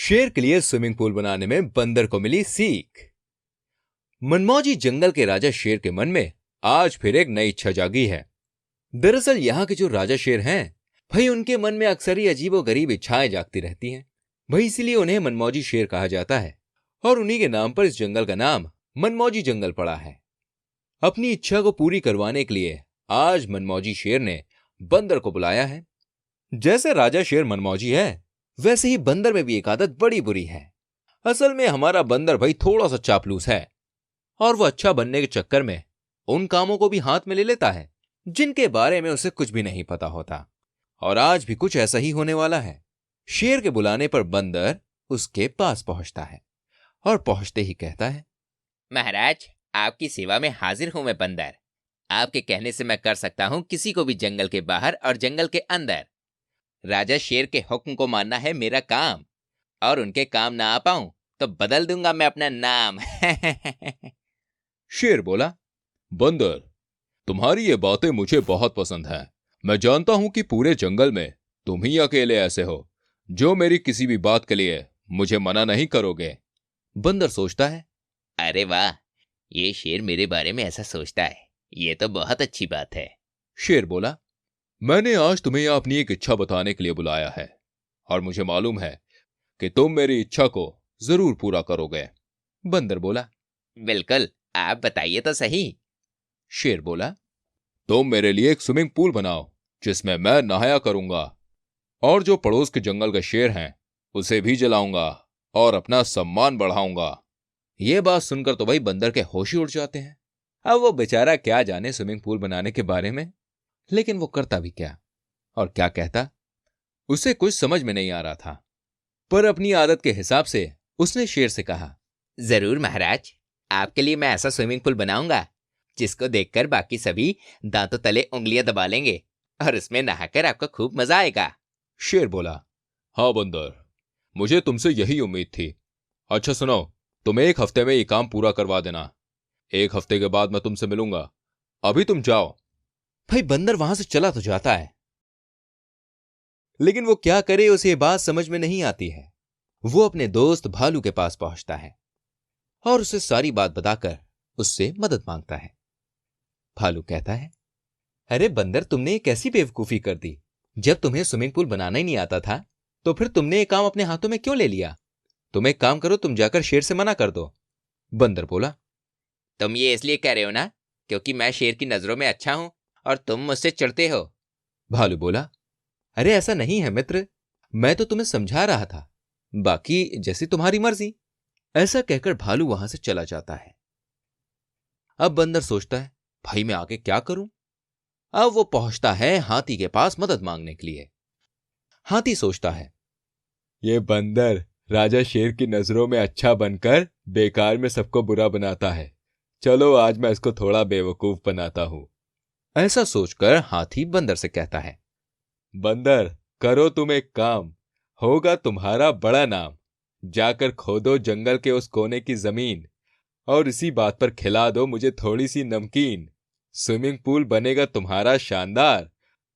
शेर के लिए स्विमिंग पूल बनाने में बंदर को मिली सीख। मनमौजी जंगल के राजा शेर के मन में आज फिर एक नई इच्छा जागी है। दरअसल यहाँ के जो राजा शेर हैं, भाई उनके मन में अक्सर ही अजीबोगरीब इच्छाएं जागती रहती हैं। भाई इसीलिए उन्हें मनमौजी शेर कहा जाता है और उन्हीं के नाम पर इस जंगल का नाम मनमौजी जंगल पड़ा है। अपनी इच्छा को पूरी करवाने के लिए आज मनमौजी शेर ने बंदर को बुलाया है। जैसे राजा शेर मनमौजी है, वैसे ही बंदर में भी एक आदत बड़ी बुरी है। असल में हमारा बंदर भाई थोड़ा सा चापलूस है और वो अच्छा बनने के चक्कर में उन कामों को भी हाथ में ले लेता है जिनके बारे में उसे कुछ भी नहीं पता होता। और आज भी कुछ ऐसा ही होने वाला है। शेर के बुलाने पर बंदर उसके पास पहुंचता है और पहुंचते ही कहता है, महाराज, आपकी सेवा में हाजिर हूं मैं बंदर। आपके कहने से मैं कर सकता हूं किसी को भी जंगल के बाहर और जंगल के अंदर। राजा शेर के हुक्म को मानना है मेरा काम, और उनके काम ना आ पाऊं तो बदल दूंगा मैं अपना नाम। शेर बोला, बंदर, तुम्हारी ये बातें मुझे बहुत पसंद हैं। मैं जानता हूं कि पूरे जंगल में तुम ही अकेले ऐसे हो जो मेरी किसी भी बात के लिए मुझे मना नहीं करोगे। बंदर सोचता है, अरे वाह, ये शेर मेरे बारे में ऐसा सोचता है, ये तो बहुत अच्छी बात है। शेर बोला, मैंने आज तुम्हें यह अपनी एक इच्छा बताने के लिए बुलाया है और मुझे मालूम है कि तुम मेरी इच्छा को जरूर पूरा करोगे। बंदर बोला, बिल्कुल, आप बताइए तो सही। शेर बोला, तुम मेरे लिए एक स्विमिंग पूल बनाओ जिसमें मैं नहाया करूंगा, और जो पड़ोस के जंगल के शेर हैं उसे भी जलाऊंगा और अपना सम्मान बढ़ाऊंगा। यह बात सुनकर तो भाई बंदर के होश ही उड़ जाते हैं। अब वो बेचारा क्या जाने स्विमिंग पूल बनाने के बारे में, लेकिन वो करता भी क्या और क्या कहता, उसे कुछ समझ में नहीं आ रहा था। पर अपनी आदत के हिसाब से उसने शेर से कहा, जरूर महाराज, आपके लिए मैं ऐसा स्विमिंग पूल बनाऊंगा जिसको देखकर बाकी सभी दांतों तले उंगलियां दबा लेंगे और उसमें नहाकर आपको खूब मजा आएगा। शेर बोला, हाँ बंदर, मुझे तुमसे यही उम्मीद थी। अच्छा सुनो, तुम एक हफ्ते में ये काम पूरा करवा देना। एक हफ्ते के बाद मैं तुमसे मिलूंगा। अभी तुम जाओ। भाई बंदर वहां से चला तो जाता है, लेकिन वो क्या करे उसे ये बात समझ में नहीं आती है। वो अपने दोस्त भालू के पास पहुंचता है और उसे सारी बात बताकर उससे मदद मांगता है। भालू कहता है, अरे बंदर, तुमने ये कैसी बेवकूफी कर दी। जब तुम्हें स्विमिंग पूल बनाना ही नहीं आता था तो फिर तुमने ये काम अपने हाथों में क्यों ले लिया। तुम एक काम करो, तुम जाकर शेर से मना कर दो। बंदर बोला, तुम ये इसलिए कह रहे हो ना क्योंकि मैं शेर की नजरों में अच्छा हूं और तुम मुझसे चिढ़ते हो। भालू बोला, अरे ऐसा नहीं है मित्र, मैं तो तुम्हें समझा रहा था, बाकी जैसी तुम्हारी मर्जी। ऐसा कहकर भालू वहां से चला जाता है। अब बंदर सोचता है, भाई मैं आगे क्या करूं। अब वो पहुंचता है हाथी के पास मदद मांगने के लिए। हाथी सोचता है, ये बंदर राजा शेर की नजरों में अच्छा बनकर बेकार में सबको बुरा बनाता है। चलो आज मैं इसको थोड़ा बेवकूफ बनाता हूं। ऐसा सोचकर हाथी बंदर से कहता है, बंदर, करो तुम एक काम, होगा तुम्हारा बड़ा नाम। जाकर खोदो जंगल के उस कोने की जमीन और इसी बात पर खिला दो मुझे थोड़ी सी नमकीन। स्विमिंग पूल बनेगा तुम्हारा शानदार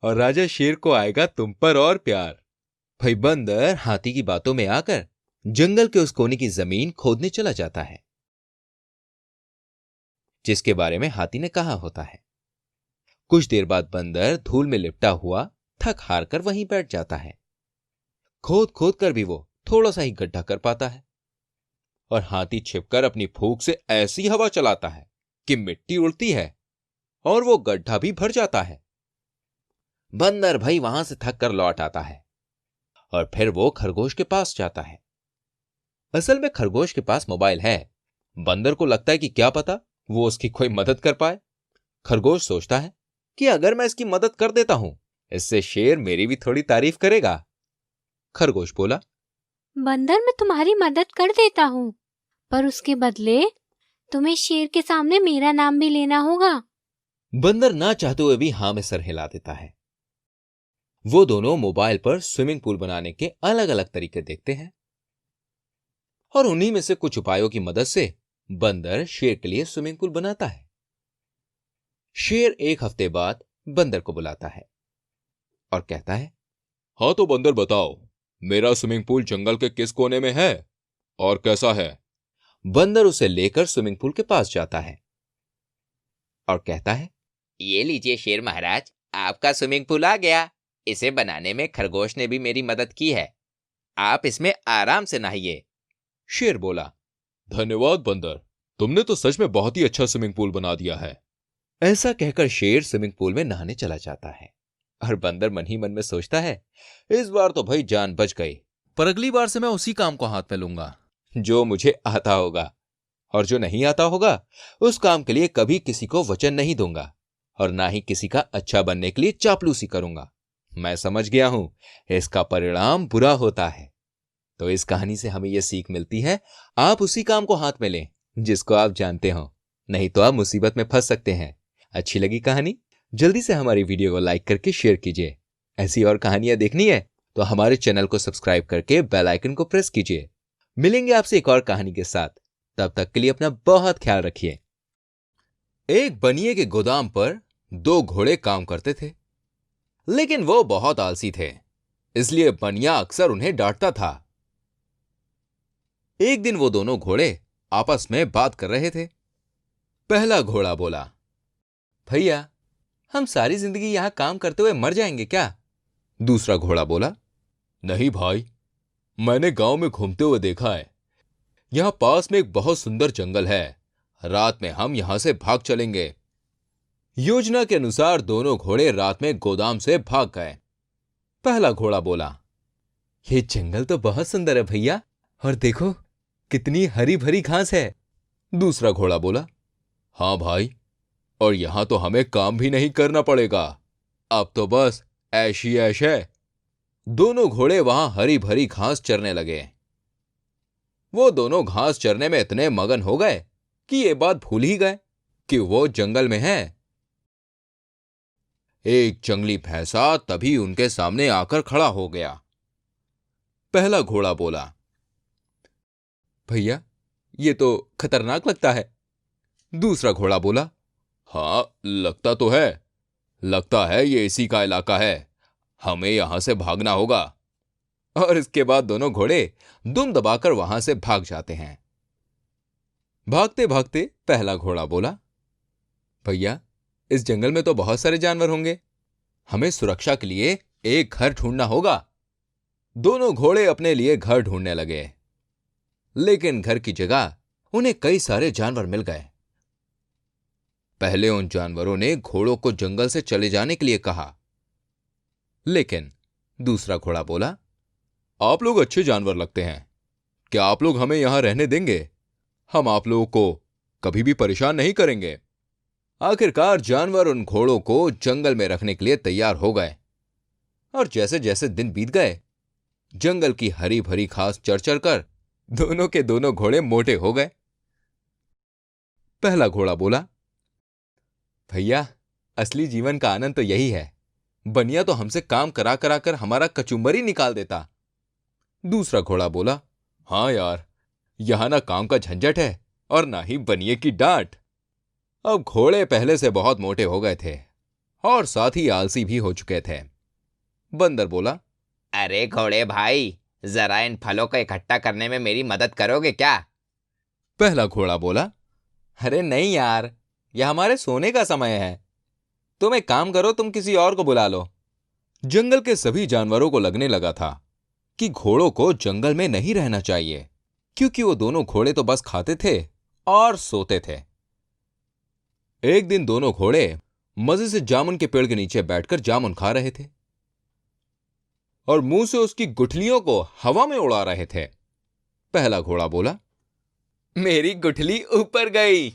और राजा शेर को आएगा तुम पर और प्यार। भाई बंदर हाथी की बातों में आकर जंगल के उस कोने की जमीन खोदने चला जाता है जिसके बारे में हाथी ने कहा होता है। कुछ देर बाद बंदर धूल में लिपटा हुआ थक हार कर वहीं बैठ जाता है। खोद खोद कर भी वो थोड़ा सा ही गड्ढा कर पाता है और हाथी छिपकर अपनी फूंक से ऐसी हवा चलाता है कि मिट्टी उड़ती है और वो गड्ढा भी भर जाता है। बंदर भाई वहां से थक कर लौट आता है और फिर वो खरगोश के पास जाता है। असल में खरगोश के पास मोबाइल है। बंदर को लगता है कि क्या पता वो उसकी कोई मदद कर पाए। खरगोश सोचता है कि अगर मैं इसकी मदद कर देता हूं, इससे शेर मेरी भी थोड़ी तारीफ करेगा। खरगोश बोला, बंदर, मैं तुम्हारी मदद कर देता हूँ, पर उसके बदले तुम्हें शेर के सामने मेरा नाम भी लेना होगा। बंदर ना चाहते हुए भी हां में सर हिला देता है। वो दोनों मोबाइल पर स्विमिंग पूल बनाने के अलग अलग तरीके देखते हैं और उन्हीं में से कुछ उपायों की मदद से बंदर शेर के लिए स्विमिंग पूल बनाता है। शेर एक हफ्ते बाद बंदर को बुलाता है और कहता है, हाँ तो बंदर बताओ, मेरा स्विमिंग पूल जंगल के किस कोने में है और कैसा है? बंदर उसे लेकर स्विमिंग पूल के पास जाता है और कहता है, ये लीजिए शेर महाराज, आपका स्विमिंग पूल आ गया। इसे बनाने में खरगोश ने भी मेरी मदद की है। आप इसमें आराम से नहाइए। शेर बोला, धन्यवाद बंदर, तुमने तो सच में बहुत ही अच्छा स्विमिंग पूल बना दिया है। ऐसा कहकर शेर स्विमिंग पूल में नहाने चला जाता है और बंदर मन ही मन में सोचता है, इस बार तो भाई जान बच गई, पर अगली बार से मैं उसी काम को हाथ में लूंगा जो मुझे आता होगा, और जो नहीं आता होगा उस काम के लिए कभी किसी को वचन नहीं दूंगा और ना ही किसी का अच्छा बनने के लिए चापलूसी करूंगा। मैं समझ गया हूं इसका परिणाम बुरा होता है। तो इस कहानी से हमें यह सीख मिलती है, आप उसी काम को हाथ में लें जिसको आप जानते हो, नहीं तो आप मुसीबत में फंस सकते हैं। अच्छी लगी कहानी? जल्दी से हमारी वीडियो को लाइक करके शेयर कीजिए। ऐसी और कहानियां देखनी है तो हमारे चैनल को सब्सक्राइब करके बेल आइकन को प्रेस कीजिए। मिलेंगे आपसे एक और कहानी के साथ, तब तक के लिए अपना बहुत ख्याल रखिए। एक बनिए के गोदाम पर 2 घोड़े काम करते थे, लेकिन वो बहुत आलसी थे, इसलिए बनिया अक्सर उन्हें डांटता था। एक दिन वो दोनों घोड़े आपस में बात कर रहे थे। पहला घोड़ा बोला, भैया, हम सारी जिंदगी यहां काम करते हुए मर जाएंगे क्या? दूसरा घोड़ा बोला, नहीं भाई, मैंने गांव में घूमते हुए देखा है, यहां पास में एक बहुत सुंदर जंगल है, रात में हम यहां से भाग चलेंगे। योजना के अनुसार दोनों घोड़े रात में गोदाम से भाग गए। पहला घोड़ा बोला, ये जंगल तो बहुत सुंदर है भैया, और देखो कितनी हरी भरी घास है। दूसरा घोड़ा बोला, हां भाई, और यहां तो हमें काम भी नहीं करना पड़ेगा, अब तो बस ऐश ही ऐश है। दोनों घोड़े वहां हरी भरी घास चरने लगे। वो दोनों घास चरने में इतने मगन हो गए कि ये बात भूल ही गए कि वो जंगल में है। एक जंगली भैंसा तभी उनके सामने आकर खड़ा हो गया। पहला घोड़ा बोला, भैया, ये तो खतरनाक लगता है। दूसरा घोड़ा बोला, हाँ लगता तो है, लगता है ये इसी का इलाका है, हमें यहां से भागना होगा। और इसके बाद दोनों घोड़े दुम दबाकर वहां से भाग जाते हैं। भागते भागते पहला घोड़ा बोला, भैया, इस जंगल में तो बहुत सारे जानवर होंगे, हमें सुरक्षा के लिए एक घर ढूंढना होगा। दोनों घोड़े अपने लिए घर ढूंढने लगे, लेकिन घर की जगह उन्हें कई सारे जानवर मिल गए। पहले उन जानवरों ने घोड़ों को जंगल से चले जाने के लिए कहा, लेकिन दूसरा घोड़ा बोला, आप लोग अच्छे जानवर लगते हैं, क्या आप लोग हमें यहां रहने देंगे? हम आप लोगों को कभी भी परेशान नहीं करेंगे। आखिरकार जानवर उन घोड़ों को जंगल में रखने के लिए तैयार हो गए, और जैसे जैसे दिन बीत गए, जंगल की हरी भरी घास चर चर कर दोनों के दोनों घोड़े मोटे हो गए। पहला घोड़ा बोला, भैया, असली जीवन का आनंद तो यही है, बनिया तो हमसे काम करा करा कर हमारा कचुम्बर ही निकाल देता। दूसरा घोड़ा बोला, हां यार, यहां ना काम का झंझट है और ना ही बनिए की डांट। अब घोड़े पहले से बहुत मोटे हो गए थे और साथ ही आलसी भी हो चुके थे। बंदर बोला, अरे घोड़े भाई, जरा इन फलों को इकट्ठा करने में मेरी मदद करोगे क्या? पहला घोड़ा बोला, अरे नहीं यार, यह हमारे सोने का समय है, तुम एक काम करो, तुम किसी और को बुला लो। जंगल के सभी जानवरों को लगने लगा था कि घोड़ों को जंगल में नहीं रहना चाहिए, क्योंकि वो दोनों घोड़े तो बस खाते थे और सोते थे। एक दिन दोनों घोड़े मजे से जामुन के पेड़ के नीचे बैठकर जामुन खा रहे थे और मुंह से उसकी गुठलियों को हवा में उड़ा रहे थे। पहला घोड़ा बोला, मेरी गुठली ऊपर गई।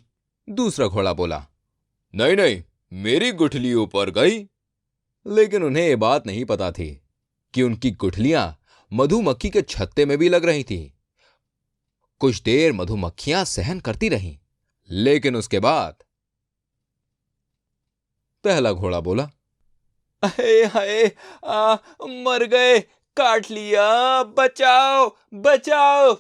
दूसरा घोड़ा बोला, नहीं नहीं, मेरी गुठली ऊपर गई। लेकिन उन्हें यह बात नहीं पता थी कि उनकी गुठलियां मधुमक्खी के छत्ते में भी लग रही थी। कुछ देर मधुमक्खियां सहन करती रहीं, लेकिन उसके बाद पहला घोड़ा बोला, अरे हाय, मर गए, काट लिया, बचाओ बचाओ।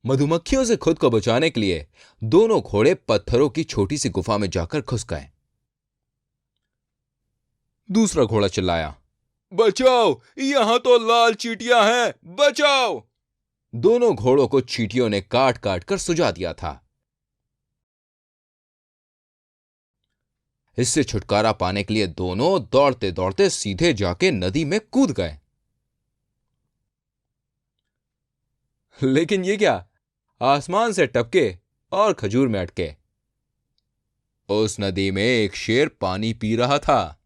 मधुमक्खियों से खुद को बचाने के लिए दोनों घोड़े पत्थरों की छोटी सी गुफा में जाकर घुस गए। दूसरा घोड़ा चिल्लाया, बचाओ, यहां तो लाल चींटियां हैं, बचाओ। दोनों घोड़ों को चींटियों ने काट काट कर सुझा दिया था। इससे छुटकारा पाने के लिए दोनों दौड़ते दौड़ते सीधे जाके नदी में कूद गए। लेकिन ये क्या, आसमान से टपके और खजूर में अटके। उस नदी में एक शेर पानी पी रहा था।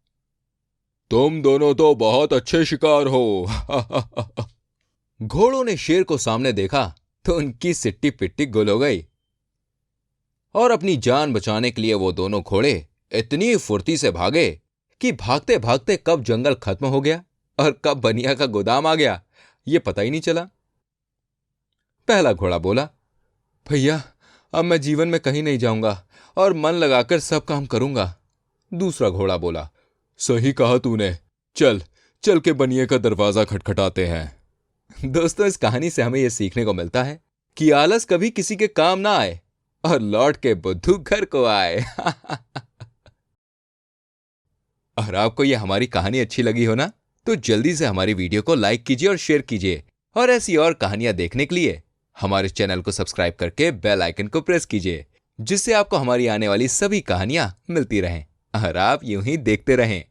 तुम दोनों तो बहुत अच्छे शिकार हो। घोड़ों ने शेर को सामने देखा तो उनकी सिट्टी पिट्टी गुल हो गई और अपनी जान बचाने के लिए वो दोनों घोड़े इतनी फुर्ती से भागे कि भागते भागते कब जंगल खत्म हो गया और कब बनिया का गोदाम आ गया, ये पता ही नहीं चला। पहला घोड़ा बोला, भैया अब मैं जीवन में कहीं नहीं जाऊंगा और मन लगाकर सब काम करूंगा। दूसरा घोड़ा बोला, सही कहा तूने, चल चल के बनिए का दरवाजा खटखटाते हैं। दोस्तों, इस कहानी से हमें यह सीखने को मिलता है कि आलस कभी किसी के काम ना आए और लौट के बुद्धू घर को आए। और आपको यह हमारी कहानी अच्छी लगी हो ना, तो जल्दी से हमारी वीडियो को लाइक कीजिए और शेयर कीजिए। और ऐसी और कहानियां देखने के लिए हमारे चैनल को सब्सक्राइब करके बेल आइकन को प्रेस कीजिए, जिससे आपको हमारी आने वाली सभी कहानियां मिलती रहें और आप यूं ही देखते रहें।